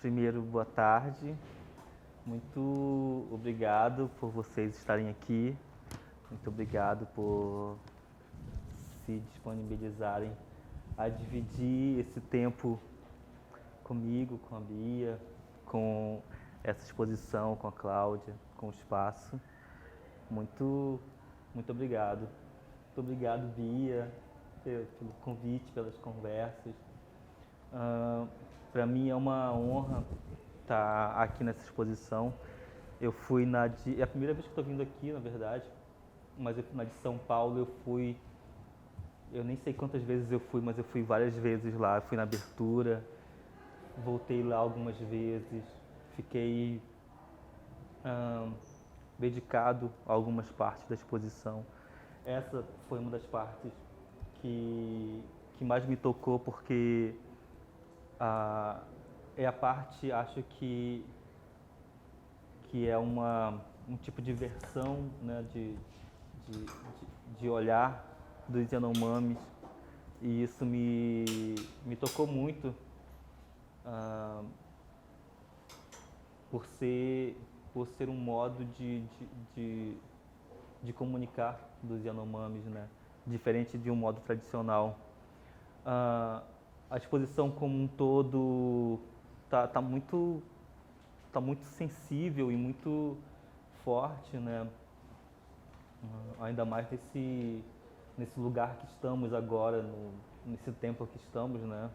Primeiro, boa tarde. Muito obrigado por vocês estarem aqui. Muito obrigado por se disponibilizarem a dividir esse tempo comigo, com a Bia, com essa exposição, com a Cláudia, com o espaço. Muito obrigado. Muito obrigado, Bia, pelo convite, pelas conversas. Para mim é uma honra estar aqui nessa exposição. Eu fui é a primeira vez que estou vindo aqui, na verdade, mas eu fui na de São Paulo, eu nem sei quantas vezes eu fui, mas eu fui várias vezes lá. Eu fui na abertura, voltei lá algumas vezes, fiquei dedicado a algumas partes da exposição. Essa foi uma das partes que mais me tocou, porque é a parte, acho que é um tipo de versão, né, de olhar dos Yanomamis, e isso me tocou muito por ser um modo de comunicar dos Yanomamis, né, diferente de um modo tradicional. A exposição como um todo tá muito sensível e muito forte, né? Ainda mais nesse lugar que estamos agora, nesse tempo que estamos, né?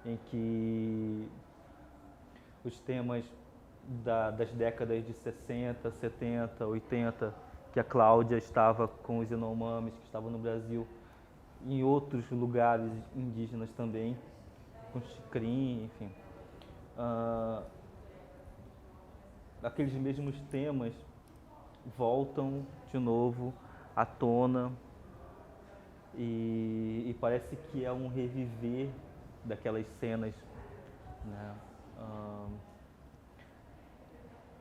Em que os temas das décadas de 60, 70, 80, que a Cláudia estava com os Yanomamis, que estavam no Brasil, em outros lugares indígenas também, com Xicrim, enfim. Aqueles mesmos temas voltam de novo à tona, e parece que é um reviver daquelas cenas, né?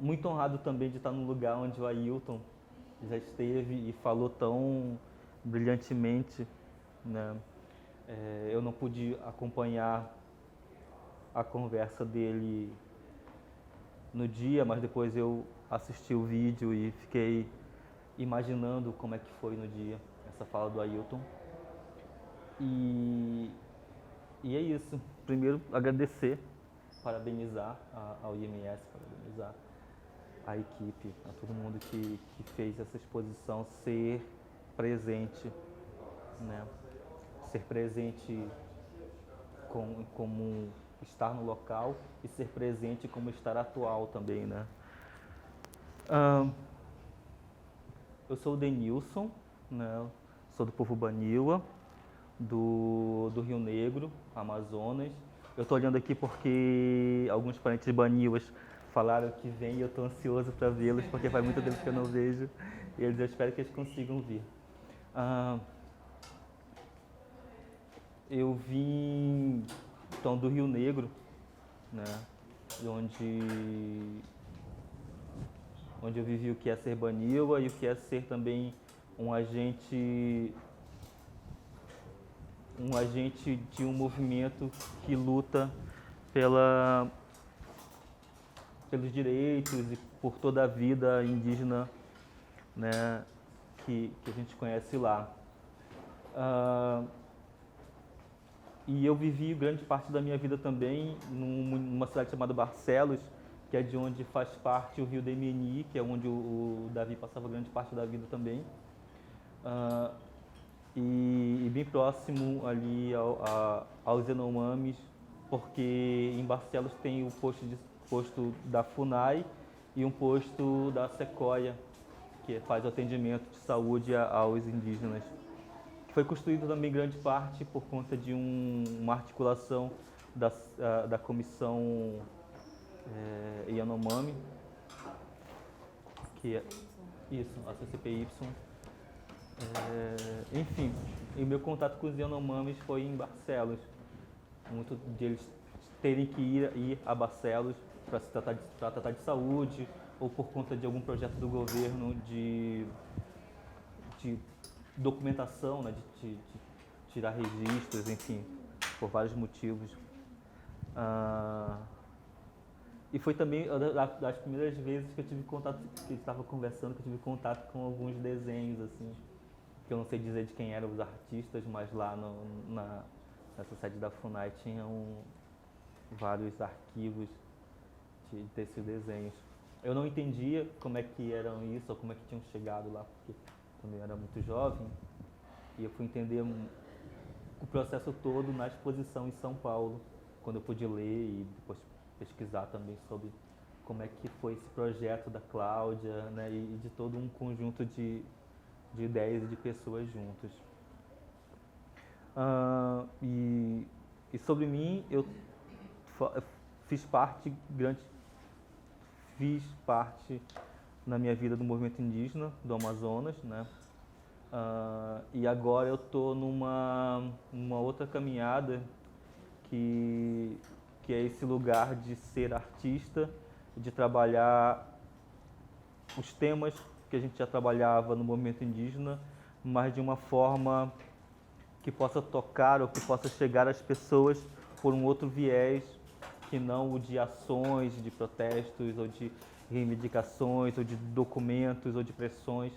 Muito honrado também de estar num lugar onde o Ailton já esteve e falou tão brilhantemente, né? Eu não pude acompanhar a conversa dele no dia, mas depois eu assisti o vídeo e fiquei imaginando como é que foi no dia essa fala do Ailton. E é isso. Primeiro, agradecer, parabenizar ao IMS, parabenizar a equipe, a todo mundo que fez essa exposição ser presente, né? Ser presente como estar no local, e ser presente como estar atual também, né? Eu sou o Denilson, né? Sou do povo Baniwa, do Rio Negro, Amazonas. Eu estou olhando aqui porque alguns parentes Baniwas falaram que vem, e eu estou ansioso para vê-los, porque faz muito tempo que eu não vejo, e eu espero que eles consigam vir. Eu vim então do Rio Negro, né, onde eu vivi o que é ser Baniwa e o que é ser também um agente de um movimento que luta pelos direitos e por toda a vida indígena, né, que a gente conhece lá. E eu vivi grande parte da minha vida também numa cidade chamada Barcelos, que é de onde faz parte o Rio Demeni, que é onde o Davi passava grande parte da vida também. E bem próximo ali aos Yanomamis, porque em Barcelos tem o posto da FUNAI e um posto da Sequoia, que faz atendimento de saúde aos indígenas. Foi construído também grande parte por conta de uma articulação da comissão Yanomami, que é isso, a CCPY. Enfim, e o meu contato com os Yanomamis foi em Barcelos. Muito deles terem que ir a Barcelos para se tratar de saúde, ou por conta de algum projeto do governo de documentação, né, de tirar registros, enfim, por vários motivos. E foi também das primeiras vezes que eu tive contato, que eu estava conversando, que eu tive contato com alguns desenhos, assim, que eu não sei dizer de quem eram os artistas, mas lá nessa sede da FUNAI tinham vários arquivos desses desenhos. Eu não entendia como é que eram isso, ou como é que tinham chegado lá, porque também eu era muito jovem, e eu fui entender o processo todo na exposição em São Paulo, quando eu pude ler e depois pesquisar também sobre como é que foi esse projeto da Cláudia, né, e de todo um conjunto de ideias e de pessoas juntos. E sobre mim, eu fiz parte na minha vida do movimento indígena do Amazonas, né? E agora eu estou numa outra caminhada que é esse lugar de ser artista, de trabalhar os temas que a gente já trabalhava no movimento indígena, mas de uma forma que possa tocar ou que possa chegar às pessoas por um outro viés que não o de ações, de protestos ou de reivindicações ou de documentos ou de pressões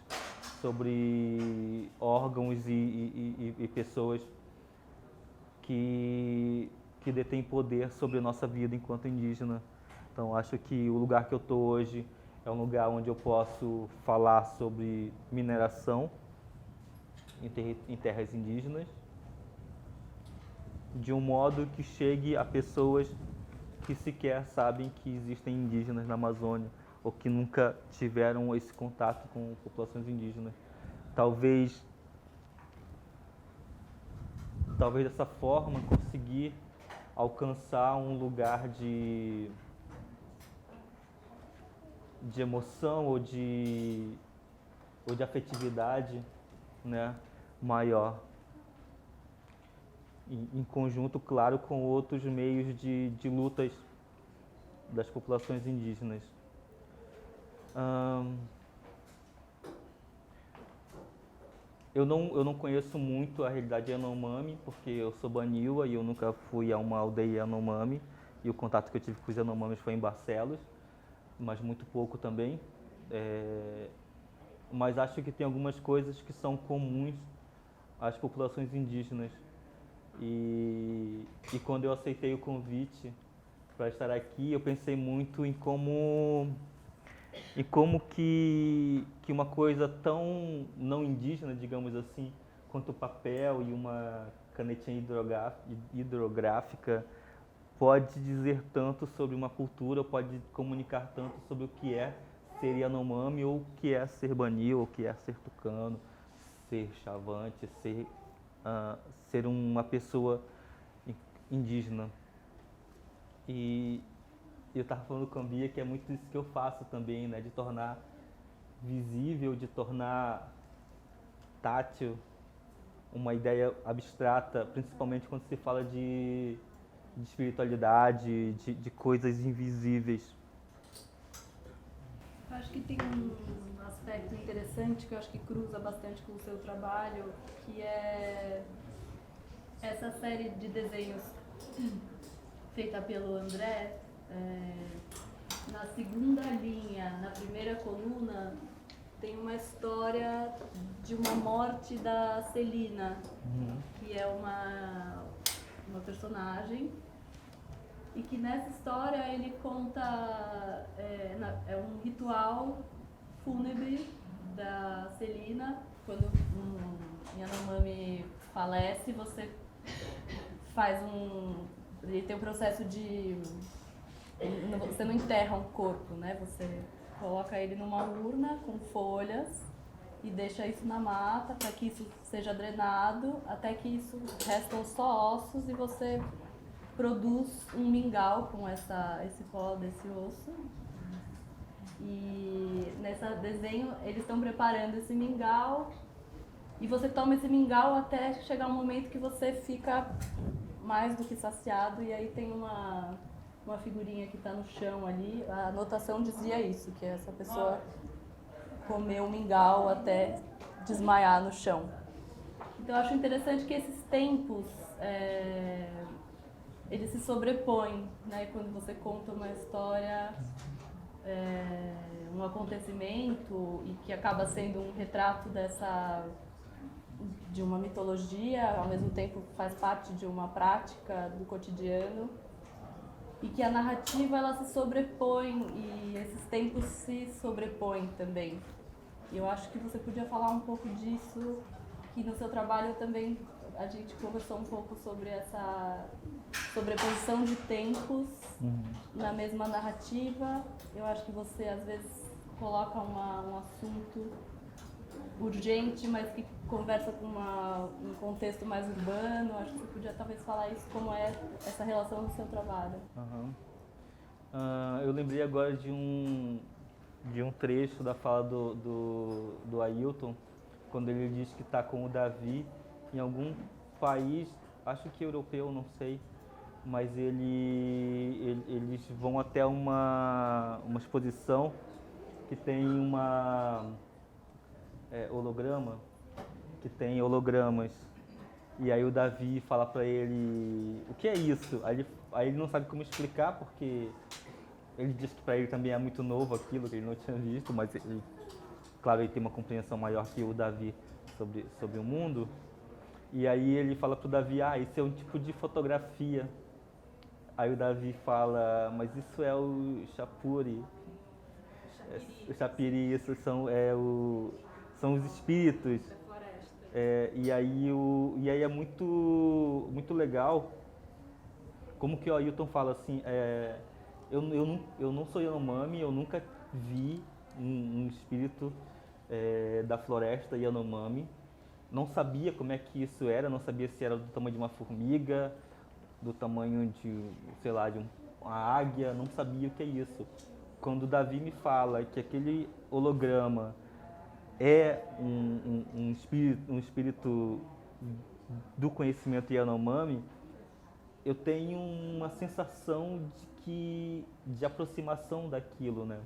sobre órgãos e pessoas que detêm poder sobre a nossa vida enquanto indígena. Então acho que o lugar que eu estou hoje é um lugar onde eu posso falar sobre mineração em terras indígenas, de um modo que chegue a pessoas que sequer sabem que existem indígenas na Amazônia ou que nunca tiveram esse contato com populações indígenas. Talvez dessa forma conseguir alcançar um lugar de emoção ou de afetividade, né, maior, em conjunto, claro, com outros meios de lutas das populações indígenas. Eu não conheço muito a realidade Yanomami, porque eu sou Baniwa e eu nunca fui a uma aldeia Yanomami, e o contato que eu tive com os Yanomamis foi em Barcelos, mas muito pouco também. Mas acho que tem algumas coisas que são comuns às populações indígenas. E quando eu aceitei o convite para estar aqui, eu pensei muito em como que uma coisa tão não indígena, digamos assim, quanto o papel e uma canetinha hidrográfica pode dizer tanto sobre uma cultura, pode comunicar tanto sobre o que é ser Yanomami, ou o que é ser Bani, ou o que é ser tucano, ser chavante, ser uma pessoa indígena. E eu estava falando com a Bia que é muito isso que eu faço também, né? De tornar visível, de tornar tátil uma ideia abstrata, principalmente quando se fala de espiritualidade, de coisas invisíveis. Eu acho que tem um aspecto interessante que eu acho que cruza bastante com o seu trabalho, que é essa série de desenhos feita pelo André. Na segunda linha, na primeira coluna, tem uma história de uma morte da Celina, que é uma personagem, e que nessa história ele conta, é um ritual fúnebre da Celina. Quando um Yanomami falece, você faz ele tem um processo de... Você não enterra um corpo, né? Você coloca ele numa urna com folhas e deixa isso na mata para que isso seja drenado, até que isso restam só ossos e você produz um mingau com esse pó desse osso. E nesse desenho eles estão preparando esse mingau e você toma esse mingau até chegar um momento que você fica mais do que saciado, e aí tem uma figurinha que está no chão ali. A anotação dizia isso, que essa pessoa comeu o mingau até desmaiar no chão. Então eu acho interessante que esses tempos ele se sobrepõe, né? Quando você conta uma história, um acontecimento e que acaba sendo um retrato de uma mitologia, ao mesmo tempo faz parte de uma prática do cotidiano, e que a narrativa ela se sobrepõe e esses tempos se sobrepõem também. E eu acho que você podia falar um pouco disso, que no seu trabalho também a gente conversou um pouco sobre essa sobreposição de tempos na mesma narrativa. Eu acho que você às vezes coloca um assunto urgente, mas que conversa com um contexto mais urbano. Acho que você podia talvez falar isso, como é essa relação no seu trabalho. Eu lembrei agora de um trecho da fala do Ailton, quando ele diz que está com o Davi em algum país, acho que europeu, não sei, mas eles vão até uma exposição que tem holograma, que tem hologramas. E aí o Davi fala pra ele, o que é isso? Aí ele não sabe como explicar, porque ele diz que pra ele também é muito novo aquilo, que ele não tinha visto, mas ele, claro, ele tem uma compreensão maior que o Davi sobre o mundo. E aí ele fala pro Davi, isso é um tipo de fotografia. Aí o Davi fala, mas isso é o Chapuri. O Chapiri, isso são os espíritos. E aí é muito legal como que o Ailton fala assim, eu não sou Yanomami, eu nunca vi um espírito da floresta Yanomami, não sabia como é que isso era, não sabia se era do tamanho de uma formiga, do tamanho de, sei lá, de uma águia, não sabia o que é isso. Quando o Davi me fala que aquele holograma é um espírito do conhecimento Yanomami, eu tenho uma sensação de aproximação daquilo, né?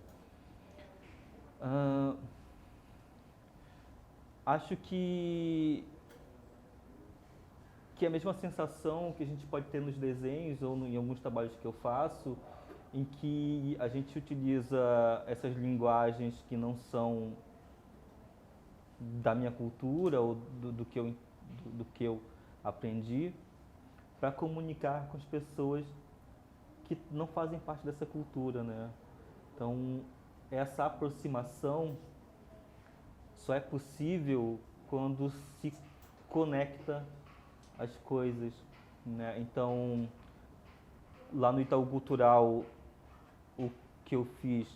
Acho que a mesma sensação que a gente pode ter nos desenhos ou em alguns trabalhos que eu faço, em que a gente utiliza essas linguagens que não são da minha cultura ou do que eu aprendi, para comunicar com as pessoas que não fazem parte dessa cultura, né? Então, essa aproximação só é possível quando se conecta as coisas, né? Então, lá no Itaú Cultural, o que eu fiz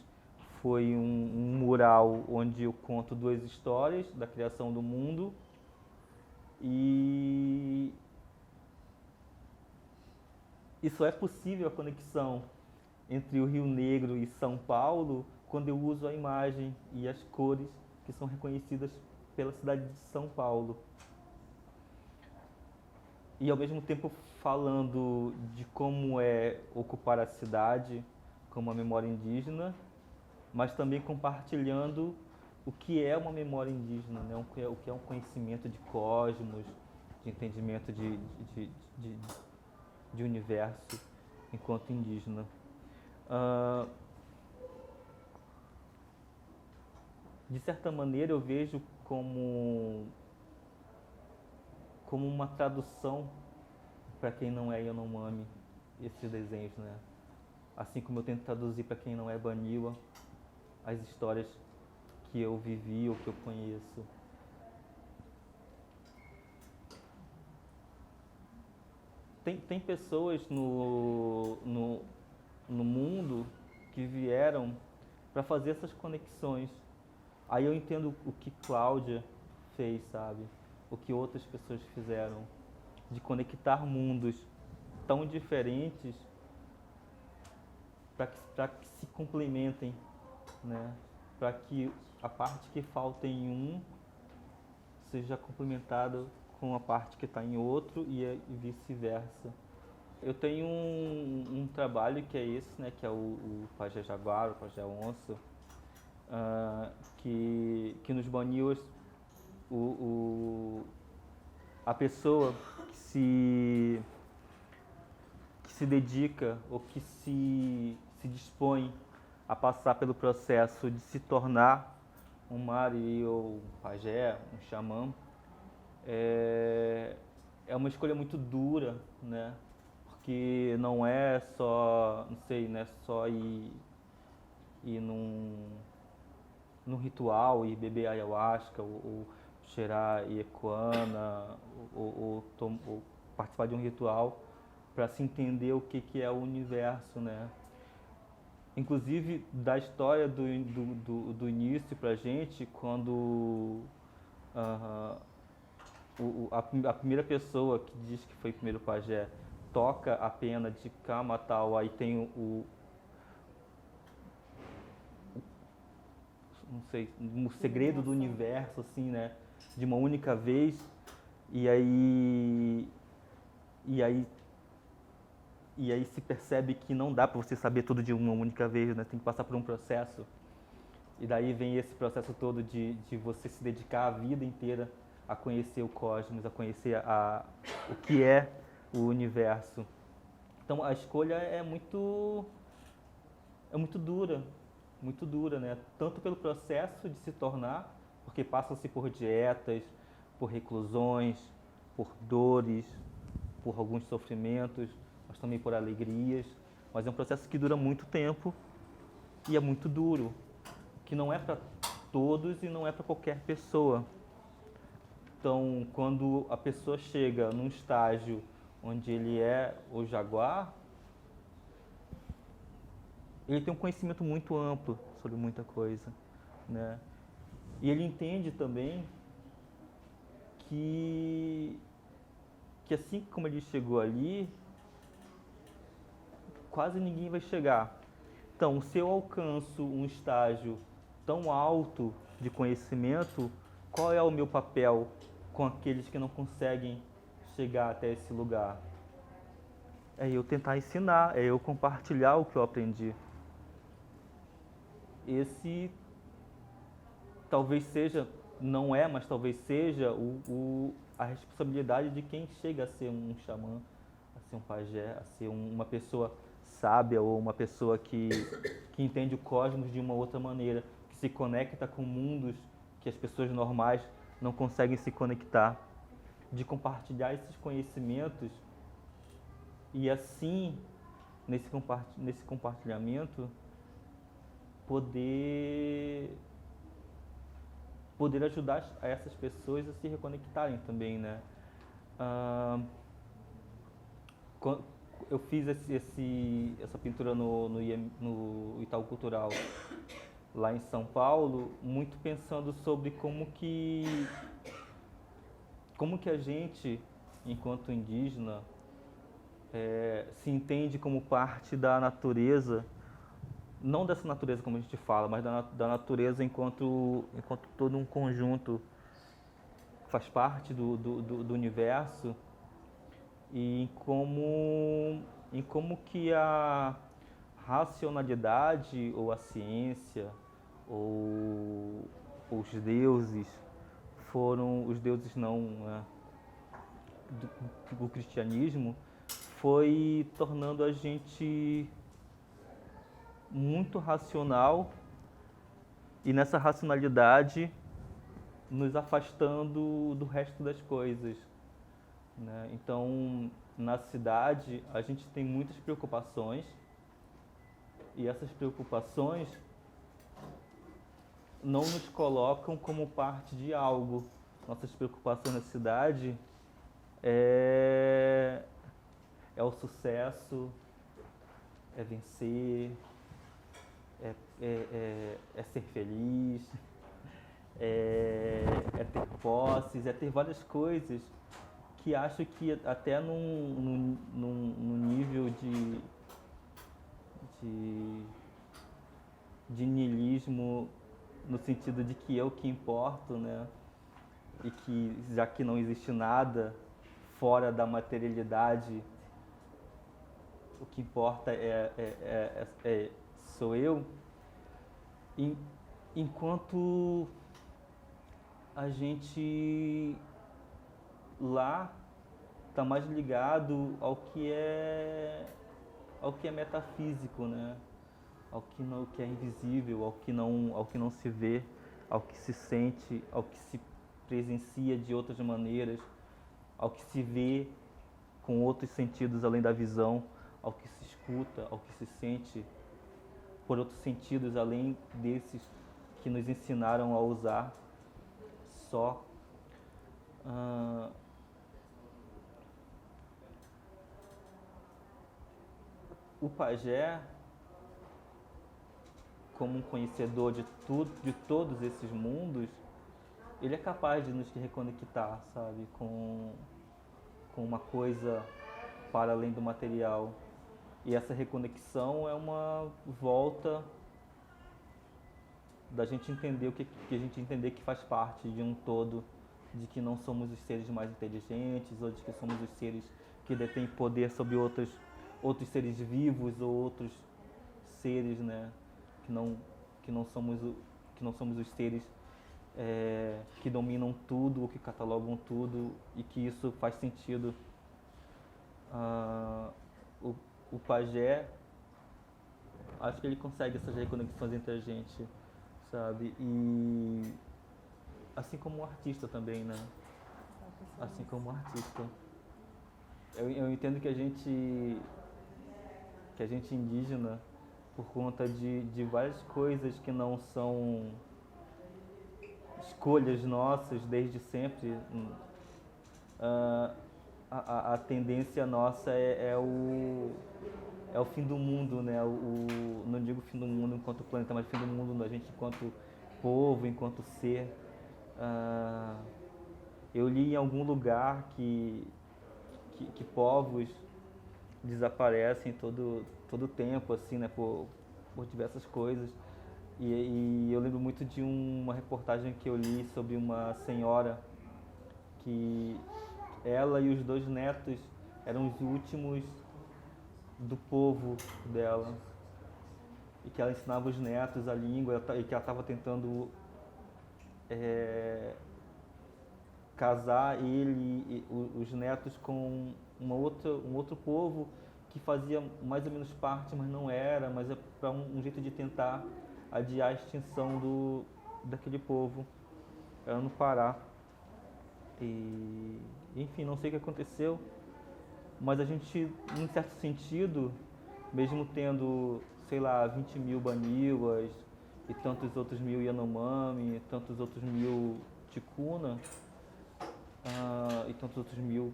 foi um mural onde eu conto 2 histórias da criação do mundo e só é possível a conexão entre o Rio Negro e São Paulo quando eu uso a imagem e as cores que são reconhecidas pela cidade de São Paulo. E ao mesmo tempo falando de como é ocupar a cidade como uma memória indígena, mas também compartilhando o que é uma memória indígena, né? O que é um conhecimento de cosmos, de entendimento de universo enquanto indígena. De certa maneira eu vejo como uma tradução para quem não é Yanomami esses desenhos, né? Assim como eu tento traduzir para quem não é Baniwa as histórias que eu vivi ou que eu conheço. Tem pessoas no mundo que vieram para fazer essas conexões. Aí eu entendo o que Cláudia fez, sabe? O que outras pessoas fizeram, de conectar mundos tão diferentes para que se complementem, né? Para que a parte que falta em um seja complementada com a parte que está em outro e vice-versa. Eu tenho um trabalho que é esse, né? Que é o Pajé Jaguar, o Pajé Onça, que nos Baniwas a pessoa que se dedica ou que se dispõe a passar pelo processo de se tornar um Mari ou um pajé, um xamã, é uma escolha muito dura, né? Porque não é só, não sei, não é só ir num ritual e beber ayahuasca ou cheirar iecuana ou participar de um ritual para se entender o que é o universo, né? Inclusive da história do início pra gente, quando ah, a primeira pessoa que diz que foi primeiro pajé toca a pena de Kama tal, aí tem não sei, um segredo do universo, assim, né? De uma única vez, e aí, e aí, e aí se percebe que não dá para você saber tudo de uma única vez, né? Tem que passar por um processo. E daí vem esse processo todo de você se dedicar a vida inteira a conhecer o cosmos, a conhecer o que é o universo. Então a escolha muito dura, né? Tanto pelo processo de se tornar, porque passa-se por dietas, por reclusões, por dores, por alguns sofrimentos, mas também por alegrias. Mas é um processo que dura muito tempo e é muito duro, que não é para todos e não é para qualquer pessoa. Então, quando a pessoa chega num estágio onde ele é o jaguar, ele tem um conhecimento muito amplo sobre muita coisa, né? E ele entende também que assim como ele chegou ali, quase ninguém vai chegar. Então, se eu alcanço um estágio tão alto de conhecimento, qual é o meu papel com aqueles que não conseguem chegar até esse lugar? É eu tentar ensinar, é eu compartilhar o que eu aprendi. Esse talvez seja, não é, mas talvez seja a responsabilidade de quem chega a ser um xamã, a ser um pajé, a ser uma pessoa sábia ou uma pessoa que entende o cosmos de uma outra maneira, que se conecta com mundos que as pessoas normais não conseguem se conectar, de compartilhar esses conhecimentos e assim, nesse compartilhamento, poder ajudar essas pessoas a se reconectarem também, né? Eu fiz essa pintura no Itaú Cultural lá em São Paulo, muito pensando sobre como que a gente, enquanto indígena, se entende como parte da natureza, não dessa natureza como a gente fala, mas da natureza enquanto todo um conjunto faz parte do universo, e em como que a racionalidade ou a ciência ou os deuses os deuses não, né, do cristianismo, foi tornando a gente muito racional e nessa racionalidade nos afastando do resto das coisas, né? Então, na cidade, a gente tem muitas preocupações e essas preocupações não nos colocam como parte de algo. Nossas preocupações na cidade é o sucesso, é vencer, é ser feliz, é ter posses, é ter várias coisas que acho que até num nível de niilismo, no sentido de que eu que importo, né? E que já que não existe nada fora da materialidade, o que importa sou eu. Enquanto a gente lá está mais ligado ao que é ao que é metafísico, né? Ao que não, que é invisível, ao que não se vê, ao que se sente, ao que se presencia de outras maneiras, ao que se vê com outros sentidos além da visão, ao que se escuta, ao que se sente por outros sentidos além desses que nos ensinaram a usar só. Ah, o pajé, como um conhecedor de tudo, de todos esses mundos, ele é capaz de nos reconectar, sabe, com uma coisa para além do material. E essa reconexão é uma volta da gente entender que a gente entender que faz parte de um todo, de que não somos os seres mais inteligentes ou de que somos os seres que detêm poder sobre outros seres vivos ou outros seres, né, que não que não somos que não somos os seres que dominam tudo ou que catalogam tudo, e que isso faz sentido. Ah, o, o pajé, acho que ele consegue essas reconexões entre a gente, sabe? E assim como um artista também, né? Assim como um artista. Eu entendo que a gente indígena, por conta de várias coisas que não são escolhas nossas desde sempre, ah, a tendência nossa é o fim do mundo, né? Não digo fim do mundo enquanto planeta, mas fim do mundo da gente enquanto povo, enquanto ser. Ah, eu li em algum lugar que povos desaparecem todo tempo, assim, né? Por diversas coisas. E eu lembro muito de uma reportagem que eu li sobre uma senhora que ela e os 2 netos eram os últimos do povo dela, e que ela ensinava os netos a língua e que ela estava tentando casar os netos com um outro povo que fazia mais ou menos parte, mas não era, mas é para um jeito de tentar adiar a extinção daquele povo. Era no Pará. E, enfim, não sei o que aconteceu, mas a gente, em certo sentido, mesmo tendo, sei lá, 20 mil Baniwas e tantos outros mil Yanomami, tantos outros mil Ticuna, e tantos outros mil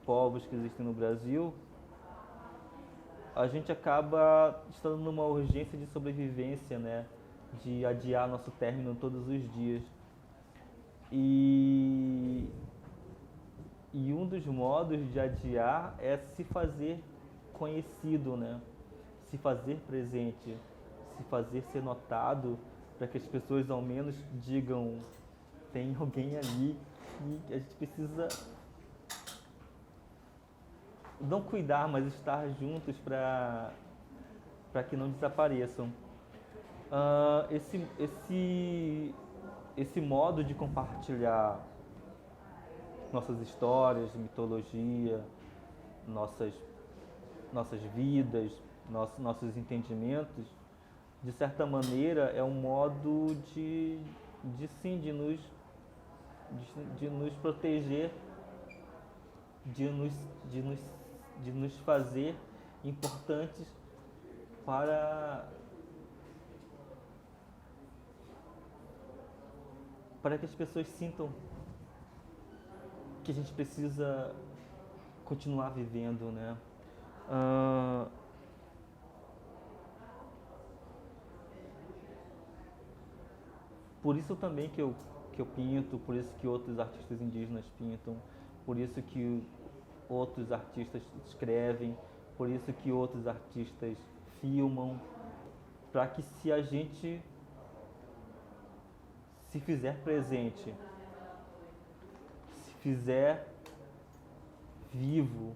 povos que existem no Brasil, a gente acaba estando numa urgência de sobrevivência, né? De adiar nosso término todos os dias. E, e um dos modos de adiar é se fazer conhecido, né? Se fazer presente, se fazer ser notado, para que as pessoas ao menos digam: tem alguém ali que a gente precisa não cuidar, mas estar juntos para que não desapareçam. Ah, esse modo de compartilhar nossas histórias, mitologia, nossas, nossas vidas, nossos entendimentos, de certa maneira é um modo de sim, de nos proteger, de nos, de, nos, de nos fazer importantes para, para que as pessoas sintam que a gente precisa continuar vivendo, né? Ah, por isso também que eu pinto, por isso que outros artistas indígenas pintam, por isso que outros artistas escrevem, por isso que outros artistas filmam, para que se a gente se fizer presente, se fizer vivo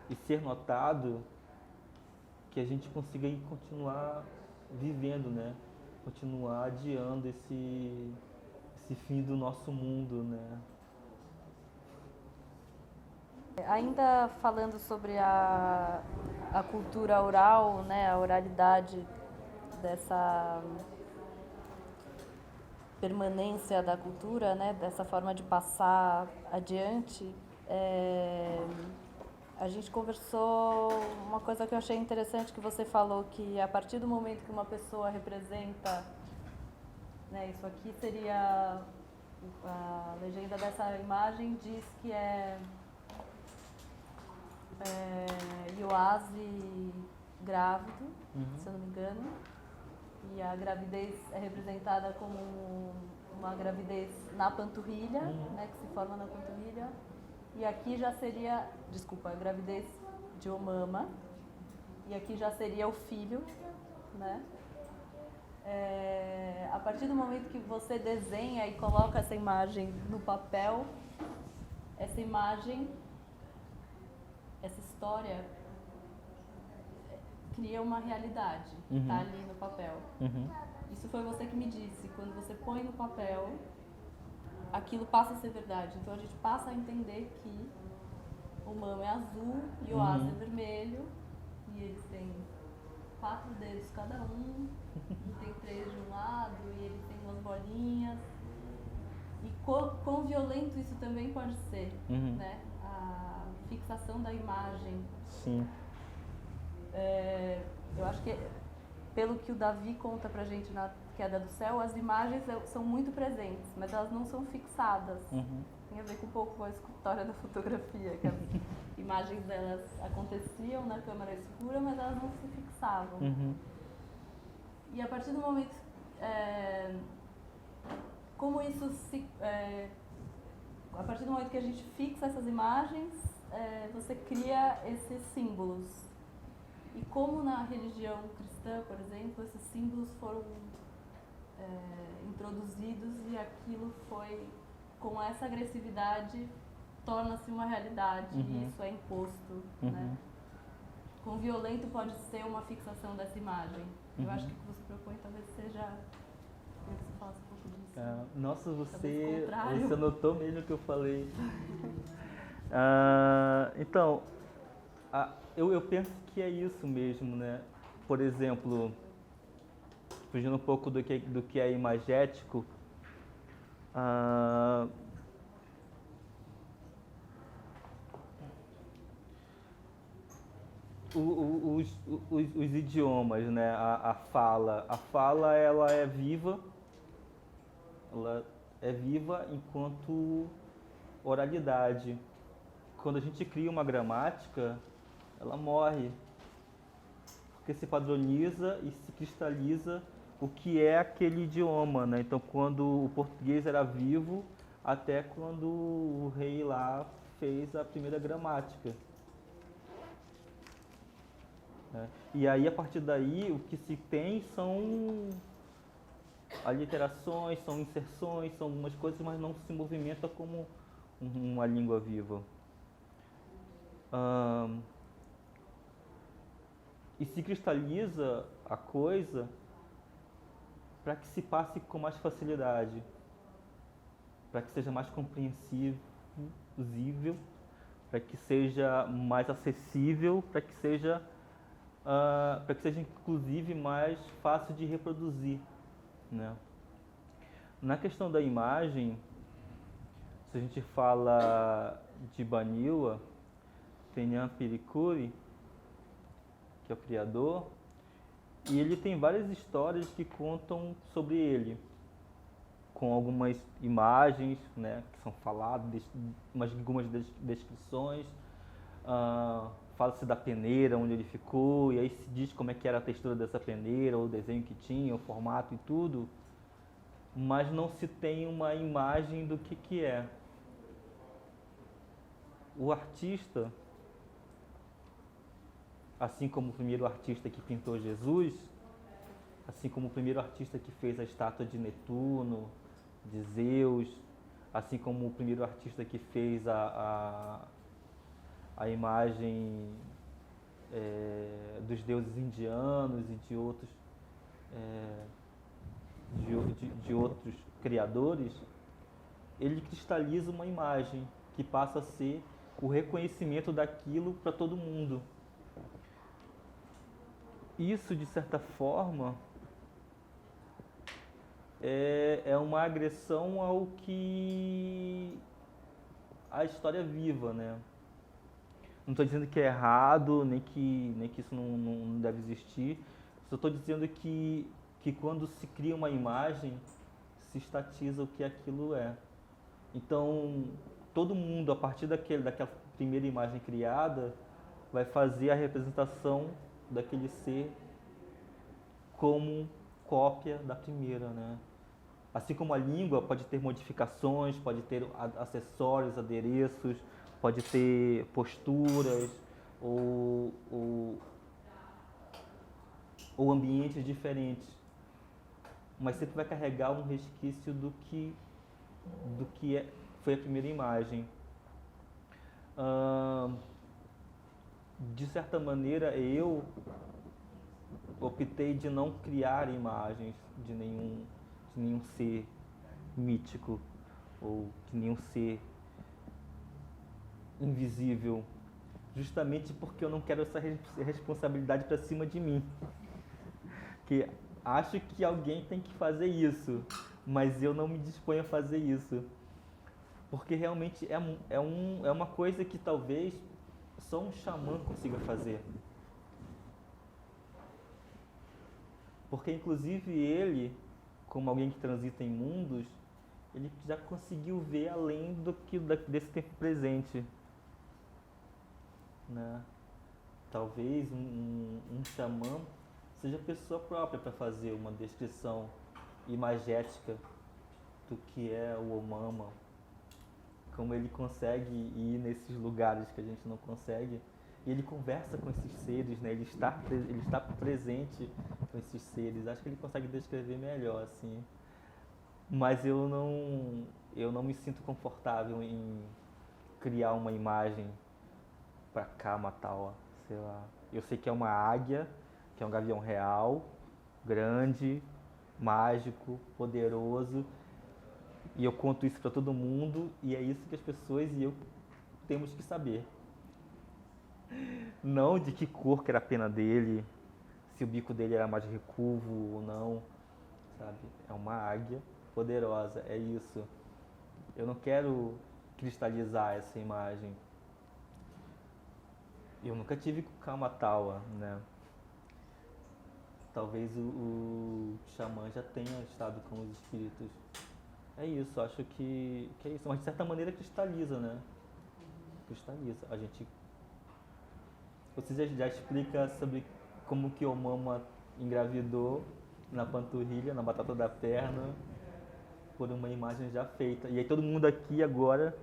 e ser notado, que a gente consiga aí continuar vivendo, né? Continuar adiando esse fim do nosso mundo, né? Ainda falando sobre a cultura oral, né, a oralidade dessa permanência da cultura, né, dessa forma de passar adiante, a gente conversou uma coisa que eu achei interessante, que você falou que a partir do momento que uma pessoa representa, né, isso aqui seria a legenda dessa imagem, diz que é Ioase grávido, se eu não me engano, e a gravidez é representada como uma gravidez na panturrilha, né, que se forma na panturrilha, e aqui já seria, desculpa, a gravidez de Omama, e aqui já seria o filho, né? A partir do momento que você desenha e coloca essa imagem no papel, essa imagem, essa história cria uma realidade, tá ali no papel. Isso foi você que me disse, quando você põe no papel, aquilo passa a ser verdade. Então a gente passa a entender que o Mama é azul e o Asa é vermelho, e eles têm 4 dedos cada um, e tem 3 de um lado, e eles têm umas bolinhas. E quão violento isso também pode ser, né? A fixação da imagem. Sim. Eu acho que, pelo que o Davi conta pra gente na Queda do Céu, as imagens são muito presentes, mas elas não são fixadas. Tem a ver com um pouco com a história da fotografia, que as imagens delas aconteciam na câmera escura, mas elas não se fixavam. E a partir do momento, como isso se... a partir do momento que a gente fixa essas imagens, você cria esses símbolos. E como na religião cristã, por exemplo, esses símbolos foram introduzidos e aquilo foi, com essa agressividade, torna-se uma realidade e isso é imposto, né? Quão violento pode ser uma fixação dessa imagem? Eu acho que o que você propõe talvez seja... Eu queria que você falasse um pouco disso. Nossa, você notou mesmo o que eu falei. Então, eu penso que é isso mesmo, né? Por exemplo, fugindo um pouco do que é imagético, os idiomas, né? A fala ela é viva enquanto oralidade. Quando a gente cria uma gramática, ela morre, porque se padroniza e se cristaliza o que é aquele idioma, né? Então, quando o português era vivo, até quando o rei lá fez a primeira gramática. E aí, a partir daí, o que se tem são aliterações, são inserções, são algumas coisas, mas não se movimenta como uma língua viva. E se cristaliza a coisa para que se passe com mais facilidade, para que seja mais compreensível, para que seja mais acessível, para que seja inclusive mais fácil de reproduzir, né? Na questão da imagem, se a gente fala de Baniwa, Penham Pirikuri, que é o criador, e ele tem várias histórias que contam sobre ele, com algumas imagens, né, que são faladas, algumas descrições, fala-se da peneira, onde ele ficou, e aí se diz como é que era a textura dessa peneira, o desenho que tinha, o formato e tudo, mas não se tem uma imagem do que é. O artista, assim como o primeiro artista que pintou Jesus, assim como o primeiro artista que fez a estátua de Netuno, de Zeus, assim como o primeiro artista que fez a imagem dos deuses indianos e de outros criadores, ele cristaliza uma imagem que passa a ser o reconhecimento daquilo para todo mundo. Isso, de certa forma, é uma agressão ao que a história viva, né? Não estou dizendo que é errado, nem que isso não deve existir. Só estou dizendo que quando se cria uma imagem, se estatiza o que aquilo é. Então, todo mundo, a partir daquela primeira imagem criada, vai fazer a representação daquele ser como cópia da primeira, né? Assim como a língua pode ter modificações, pode ter acessórios, adereços, pode ter posturas ou ambientes diferentes, mas sempre vai carregar um resquício do que foi a primeira imagem. De certa maneira, eu optei de não criar imagens de nenhum ser mítico ou de nenhum ser invisível, justamente porque eu não quero essa responsabilidade para cima de mim. Que acho que alguém tem que fazer isso, mas eu não me disponho a fazer isso. Porque realmente é uma coisa que talvez só um xamã consiga fazer. Porque inclusive ele, como alguém que transita em mundos, ele já conseguiu ver além desse tempo presente. Né? Talvez um xamã seja a pessoa própria para fazer uma descrição imagética do que é o Omama, como ele consegue ir nesses lugares que a gente não consegue, e ele conversa com esses seres, né? Ele está presente com esses seres. Acho que ele consegue descrever melhor, assim. Mas eu não me sinto confortável em criar uma imagem para Kamatawa, sei lá. Eu sei que é uma águia, que é um gavião real, grande, mágico, poderoso, e eu conto isso para todo mundo, e é isso que as pessoas e eu temos que saber. Não de que cor que era a pena dele, se o bico dele era mais recurvo ou não, sabe? É uma águia poderosa, é isso. Eu não quero cristalizar essa imagem. Eu nunca tive com Kamatawa, né? Talvez o xamã já tenha estado com os espíritos. É isso, acho que é isso. Mas de certa maneira cristaliza, né? Cristaliza. Você já explica sobre como que Omama engravidou na panturrilha, na batata da perna, por uma imagem já feita. E aí todo mundo aqui agora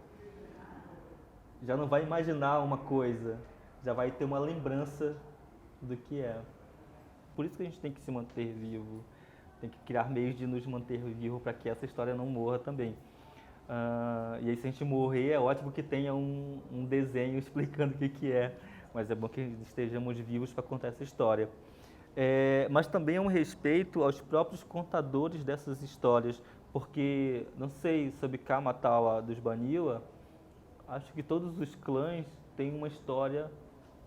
já não vai imaginar uma coisa, já vai ter uma lembrança do que é. Por isso que a gente tem que se manter vivo, tem que criar meios de nos manter vivo para que essa história não morra também. E aí se a gente morrer, é ótimo que tenha um desenho explicando o que é, mas é bom que estejamos vivos para contar essa história. Mas também é um respeito aos próprios contadores dessas histórias, porque, não sei, sobre Kamatawa dos Baniwa, acho que todos os clãs têm uma história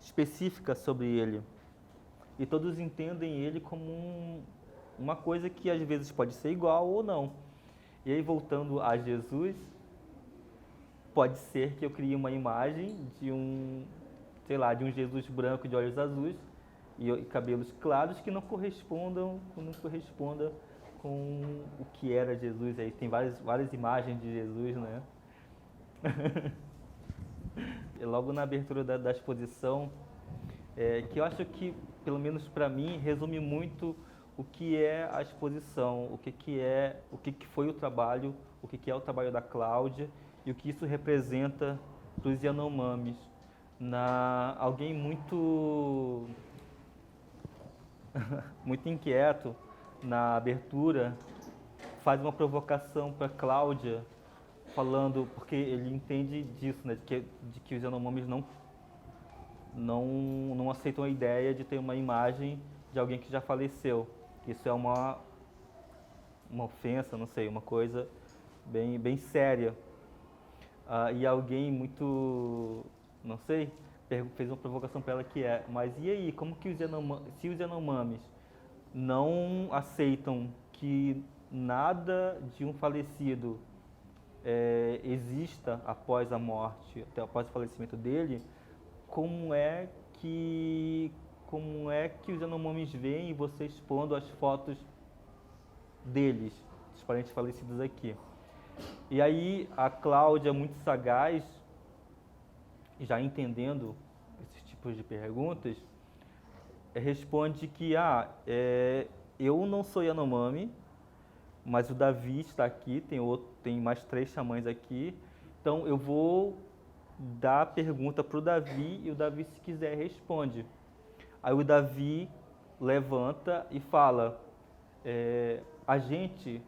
específica sobre ele. E todos entendem ele como uma coisa que às vezes pode ser igual ou não. E aí, voltando a Jesus, pode ser que eu crie uma imagem de um Jesus branco de olhos azuis e cabelos claros que não corresponda com o que era Jesus. Aí tem várias imagens de Jesus, né? E logo na abertura da exposição, que eu acho que, pelo menos para mim, resume muito o que é a exposição, o que foi o trabalho, o que é o trabalho da Cláudia e o que isso representa para os Yanomamis. Alguém muito muito inquieto na abertura faz uma provocação para Cláudia, falando, porque ele entende disso, né, de que os Yanomamis não aceitam a ideia de ter uma imagem de alguém que já faleceu. Isso é uma ofensa, não sei, uma coisa bem séria. E alguém muito, não sei, fez uma provocação para ela que é, mas e aí, como que se os Yanomamis não aceitam que nada de um falecido exista após a morte, até após o falecimento dele, como é que os Yanomamis veem você expondo as fotos deles, dos parentes falecidos aqui? E aí a Cláudia, muito sagaz, já entendendo esses tipos de perguntas, responde que eu não sou Yanomami, mas o Davi está aqui, tem mais 3 xamãs aqui, então eu vou dar a pergunta para o Davi e o Davi, se quiser, responde. Aí o Davi levanta e fala, a gente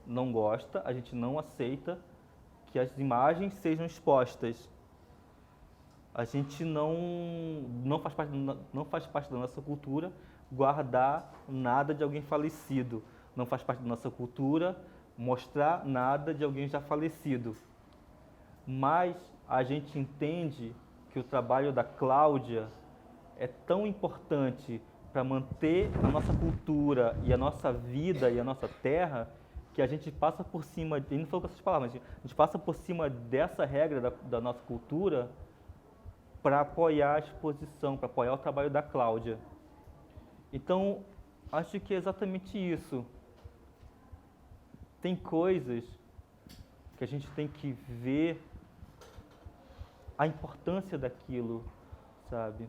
não gosta, a gente não aceita que as imagens sejam expostas. A gente não faz parte da nossa cultura guardar nada de alguém falecido. Não faz parte da nossa cultura mostrar nada de alguém já falecido. Mas a gente entende que o trabalho da Cláudia é tão importante para manter a nossa cultura e a nossa vida e a nossa terra, que a gente passa por cima, ele não falou com essas palavras, mas a gente passa por cima dessa regra da nossa cultura para apoiar a exposição, para apoiar o trabalho da Cláudia. Então, acho que é exatamente isso. Tem coisas que a gente tem que ver a importância daquilo, sabe?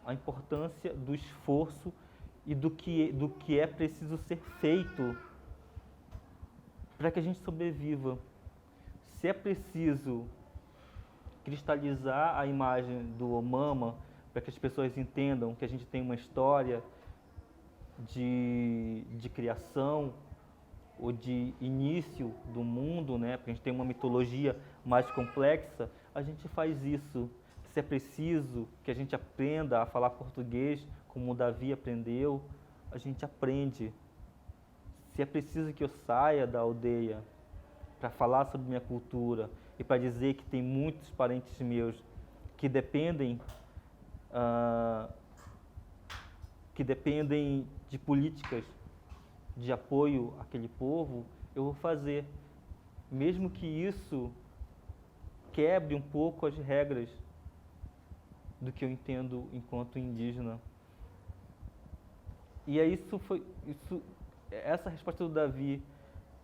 A importância do esforço e do que é preciso ser feito para que a gente sobreviva. Se é preciso cristalizar a imagem do Omama para que as pessoas entendam que a gente tem uma história de criação ou de início do mundo, né? Porque a gente tem uma mitologia mais complexa, a gente faz isso. Se é preciso que a gente aprenda a falar português como o Davi aprendeu, a gente aprende. Se é preciso que eu saia da aldeia para falar sobre minha cultura e para dizer que tem muitos parentes meus que dependem de políticas de apoio àquele povo, eu vou fazer, mesmo que isso quebre um pouco as regras do que eu entendo enquanto indígena. E aí essa resposta do Davi,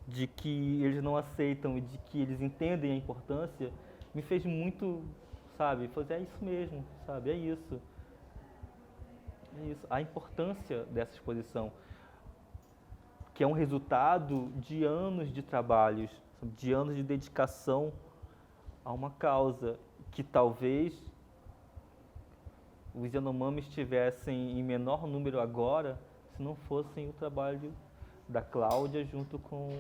de que eles não aceitam e de que eles entendem a importância, me fez muito, sabe, fazer, é isso mesmo, sabe, é isso. É isso, a importância dessa exposição, que é um resultado de anos de trabalhos, de anos de dedicação a uma causa que talvez os Yanomamis estivessem em menor número agora, se não fossem o trabalho da Cláudia junto com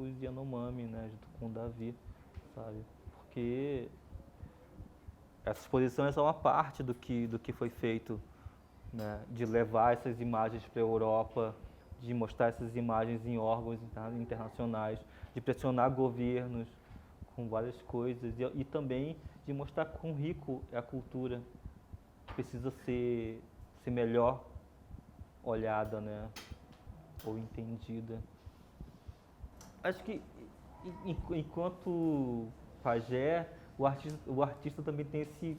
os Yanomami, né, junto com o Davi, sabe? Porque essa exposição é só uma parte do que foi feito, né, de levar essas imagens para a Europa, de mostrar essas imagens em órgãos internacionais, de pressionar governos com várias coisas e também de mostrar quão rico é a cultura, que precisa ser melhor olhada, né, ou entendida. Acho que enquanto pajé, o artista também tem esse,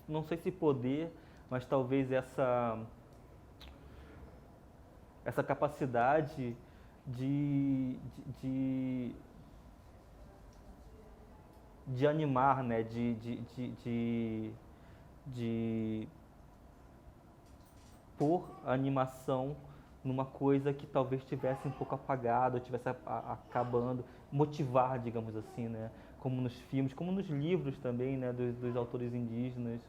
não sei se poder, mas talvez essa capacidade de animar, né, de pôr a animação numa coisa que talvez estivesse um pouco apagada, ou estivesse acabando, motivar, digamos assim, né? Como nos filmes, como nos livros também, né, dos autores indígenas.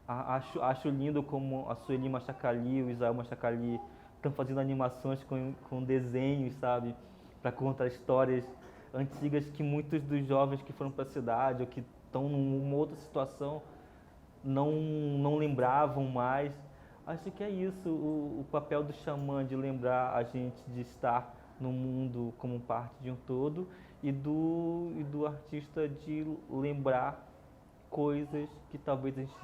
Acho lindo como a Sueli Machacali e o Israel Machacali estão fazendo animações com desenhos, sabe? Para contar histórias antigas que muitos dos jovens que foram para a cidade ou que estão numa outra situação não lembravam mais. Acho que é isso, o papel do xamã, de lembrar a gente de estar no mundo como parte de um todo, e do artista de lembrar coisas que talvez a gente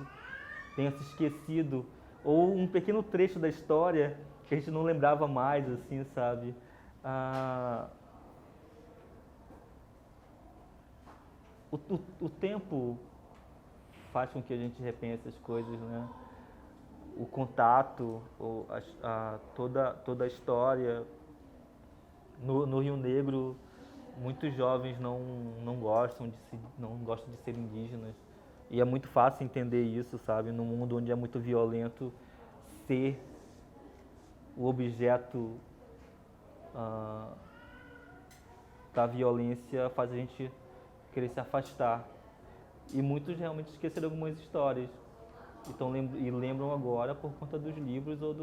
tenha se esquecido, ou um pequeno trecho da história que a gente não lembrava mais, assim, sabe? Ah, o tempo faz com que a gente repense as coisas, né? O contato, toda a história. No Rio Negro, muitos jovens não gostam de ser indígenas. E é muito fácil entender isso, sabe? Num mundo onde é muito violento, ser o objeto da violência faz a gente querer se afastar. E muitos realmente esqueceram algumas histórias. Então, lembram agora por conta dos livros ou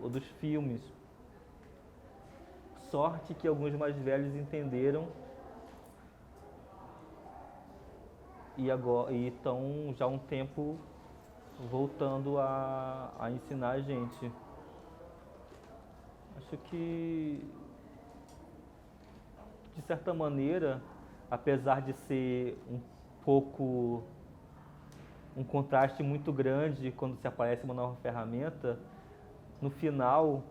dos filmes. Sorte que alguns mais velhos entenderam e estão já há um tempo voltando a ensinar a gente. Acho que, de certa maneira, apesar de ser um contraste muito grande quando se aparece uma nova ferramenta, no final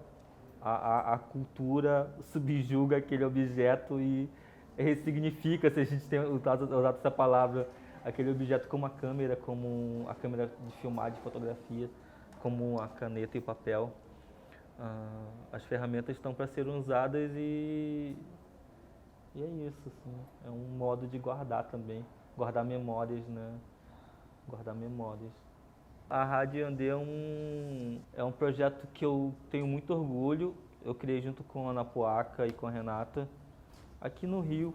a cultura subjuga aquele objeto e ressignifica, se a gente tem usado essa palavra, aquele objeto como a câmera de filmar, de fotografia, como a caneta e o papel. As ferramentas estão para serem usadas e é isso, assim, é um modo de guardar também, guardar memórias, né? Guardar memórias. A Rádio Yandê é um projeto que eu tenho muito orgulho. Eu criei junto com a Ana Poaca e com a Renata, aqui no Rio,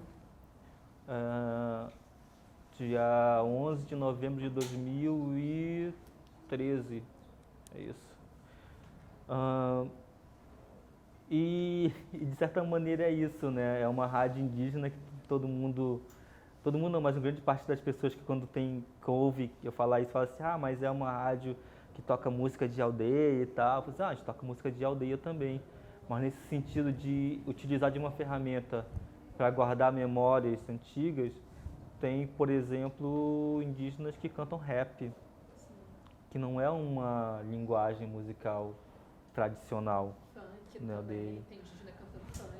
dia 11 de novembro de 2013. É isso. E de certa maneira é isso, né? É uma rádio indígena que todo mundo não, mas uma grande parte das pessoas que que ouve eu falar isso, fala assim, mas é uma rádio que toca música de aldeia e tal. Eu falo assim, a gente toca música de aldeia também, mas nesse sentido de utilizar de uma ferramenta para guardar memórias antigas, tem, por exemplo, indígenas que cantam rap, que não é uma linguagem musical tradicional. Funk também, tem indígena cantando funk.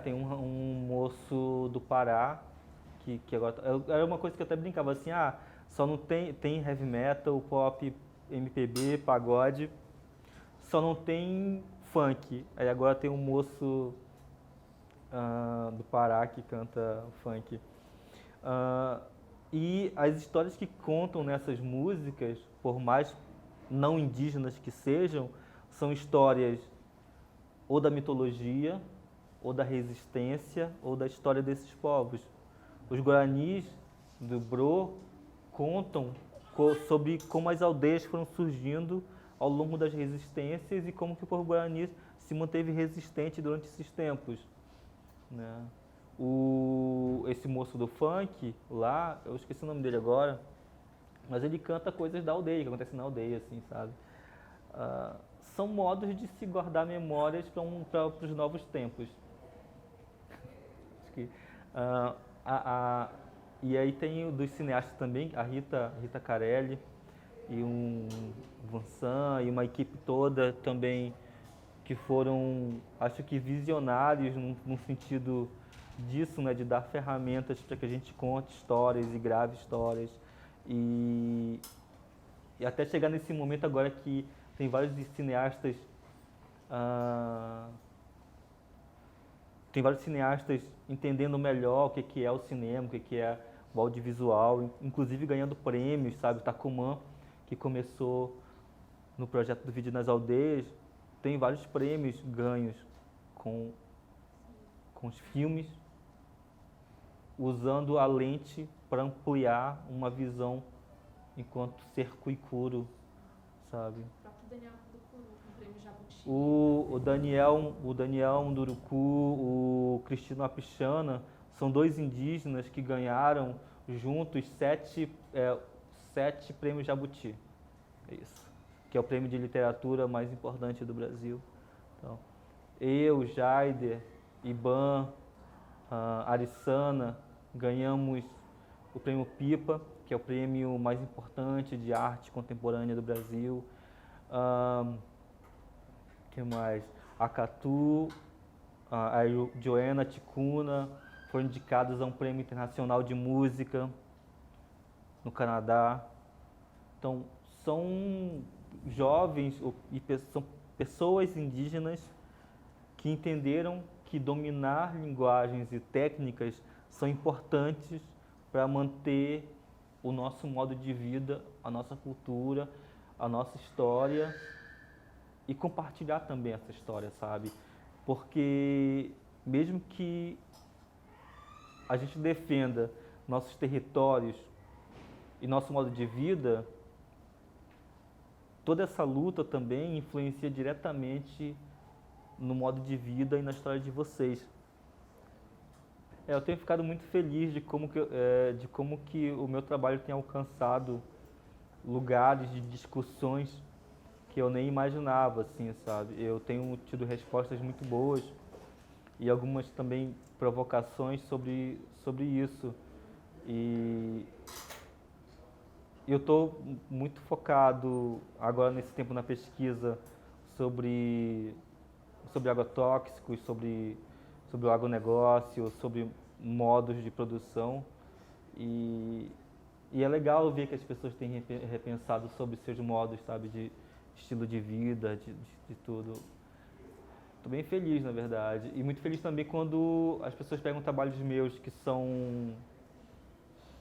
Tem um moço do Pará, que agora era uma coisa que eu até brincava assim, só não tem heavy metal, pop, MPB, pagode, só não tem funk. Aí agora tem um moço do Pará que canta funk. E as histórias que contam nessas músicas, por mais não indígenas que sejam, são histórias ou da mitologia, ou da resistência, ou da história desses povos. Os guaranis do Bro contam sobre como as aldeias foram surgindo ao longo das resistências e como que o povo guarani se manteve resistente durante esses tempos, né? Esse moço do funk lá, eu esqueci o nome dele agora, mas ele canta coisas da aldeia, que acontecem na aldeia, assim, sabe? São modos de se guardar memórias para os novos tempos. Acho que, e aí tem dos cineastas também, a Rita Carelli e um Vansan e uma equipe toda também que foram, acho que visionários no sentido disso, né, de dar ferramentas para que a gente conte histórias e grave histórias e até chegar nesse momento agora que tem vários cineastas entendendo melhor o que é o cinema, o que é o audiovisual, inclusive ganhando prêmios, sabe? O Tacumã, que começou no projeto do Vídeo nas Aldeias, tem vários prêmios ganhos com os filmes, usando a lente para ampliar uma visão enquanto ser cuicuro, sabe? O próprio Daniel Munduruku, com o prêmio Jabuti. O Daniel Munduruku, o Cristino Apichana, são dois indígenas que ganharam juntos 7 prêmios Jabuti. É isso. Que é o prêmio de literatura mais importante do Brasil. Então, eu, Jaider, Iban, Arissana, ganhamos o Prêmio Pipa, que é o prêmio mais importante de arte contemporânea do Brasil. Que mais? A Catu, a Joana Ticuna foram indicados a um prêmio internacional de música no Canadá. Então, são jovens e são pessoas indígenas que entenderam que dominar linguagens e técnicas são importantes para manter o nosso modo de vida, a nossa cultura, a nossa história e compartilhar também essa história, sabe? Porque mesmo que a gente defenda nossos territórios e nosso modo de vida, toda essa luta também influencia diretamente no modo de vida e na história de vocês. Eu tenho ficado muito feliz de como que o meu trabalho tem alcançado lugares de discussões que eu nem imaginava, assim, sabe? Eu tenho tido respostas muito boas e algumas também provocações sobre isso. E eu estou muito focado agora nesse tempo na pesquisa sobre agrotóxicos, sobre o agronegócio, sobre modos de produção. E é legal ver que as pessoas têm repensado sobre seus modos, sabe, de estilo de vida, de tudo. Estou bem feliz, na verdade. E muito feliz também quando as pessoas pegam trabalhos meus que são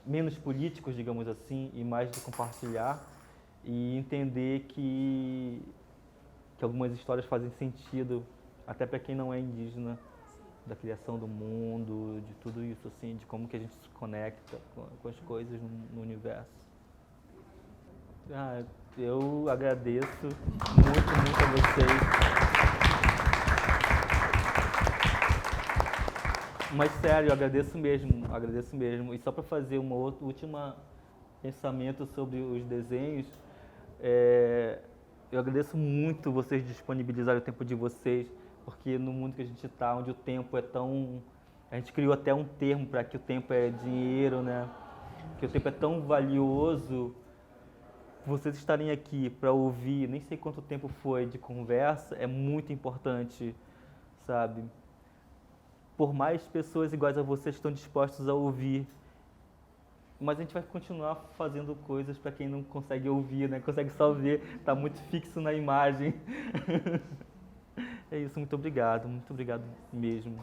menos políticos, digamos assim, e mais de compartilhar e entender que algumas histórias fazem sentido até para quem não é indígena, da criação do mundo, de tudo isso, assim, de como que a gente se conecta com as coisas no universo. Eu agradeço muito a vocês. Mas sério, eu agradeço mesmo. E só para fazer um último pensamento sobre os desenhos, eu agradeço muito vocês disponibilizarem o tempo de vocês, porque no mundo que a gente está, onde o tempo é tão... A gente criou até um termo para que o tempo é dinheiro, né? Que o tempo é tão valioso. Vocês estarem aqui para ouvir, nem sei quanto tempo foi de conversa, é muito importante, sabe? Por mais pessoas iguais a vocês estão dispostos a ouvir, mas a gente vai continuar fazendo coisas para quem não consegue ouvir, né? Consegue só ver, está muito fixo na imagem. É isso, muito obrigado mesmo.